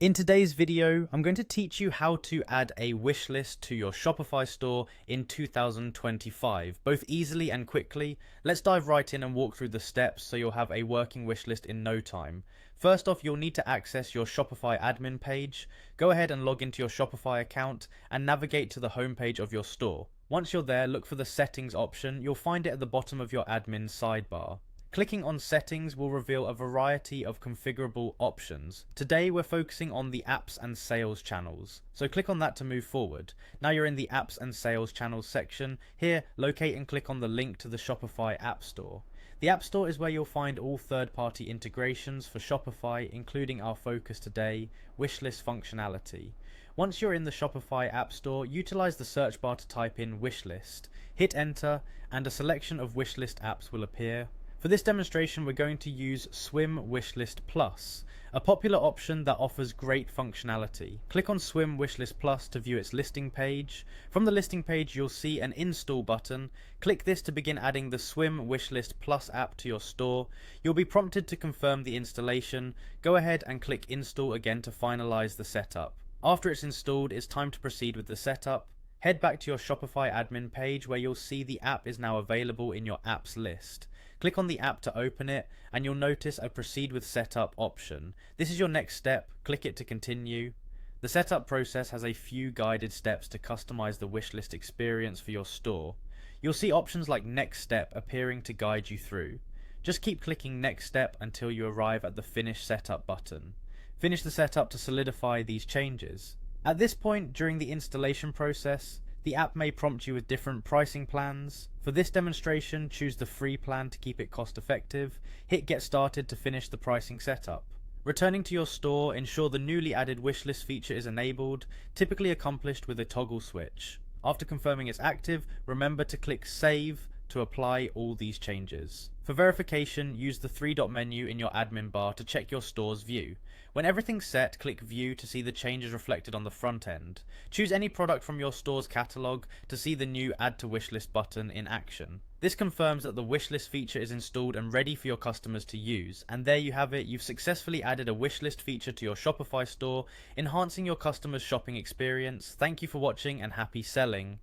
In today's video, I'm going to teach you how to add a wish list to your Shopify store in 2025, both easily and quickly. Let's dive right in and walk through the steps so you'll have a working wish list in no time. First off, you'll need to access your Shopify admin page. Go ahead and log into your Shopify account and navigate to the homepage of your store. Once you're there, look for the settings option. You'll find it at the bottom of your admin sidebar. Clicking on settings will reveal a variety of configurable options. Today we're focusing on the apps and sales channels, so click on that to move forward. Now you're in the apps and sales channels section. Here, locate and click on the link to the Shopify App Store. The App Store is where you'll find all third-party integrations for Shopify, including our focus today, Wishlist functionality. Once you're in the Shopify App Store, utilize the search bar to type in Wishlist. Hit enter, and a selection of Wishlist apps will appear. For this demonstration, we're going to use Swim Wishlist Plus, a popular option that offers great functionality. Click on Swim Wishlist Plus to view its listing page. From the listing page, you'll see an install button. Click this to begin adding the Swim Wishlist Plus app to your store. You'll be prompted to confirm the installation. Go ahead and click Install again to finalize the setup. After it's installed, it's time to proceed with the setup. Head back to your Shopify admin page where you'll see the app is now available in your apps list. Click on the app to open it, and you'll notice a Proceed with Setup option. This is your next step. Click it to continue. The setup process has a few guided steps to customize the wishlist experience for your store. You'll see options like Next Step appearing to guide you through. Just keep clicking Next Step until you arrive at the Finish Setup button. Finish the setup to solidify these changes. At this point during the installation process, the app may prompt you with different pricing plans. For this demonstration, choose the free plan to keep it cost effective. Hit Get Started to finish the pricing setup. Returning to your store, ensure the newly added wishlist feature is enabled, typically accomplished with a toggle switch. After confirming it's active, remember to click Save to apply all these changes. For verification, use the three-dot menu in your admin bar to check your store's view. When everything's set, click View to see the changes reflected on the front end. Choose any product from your store's catalog to see the new Add to Wishlist button in action. This confirms that the wishlist feature is installed and ready for your customers to use. And there you have it, you've successfully added a wishlist feature to your Shopify store, enhancing your customers' shopping experience. Thank you for watching and happy selling.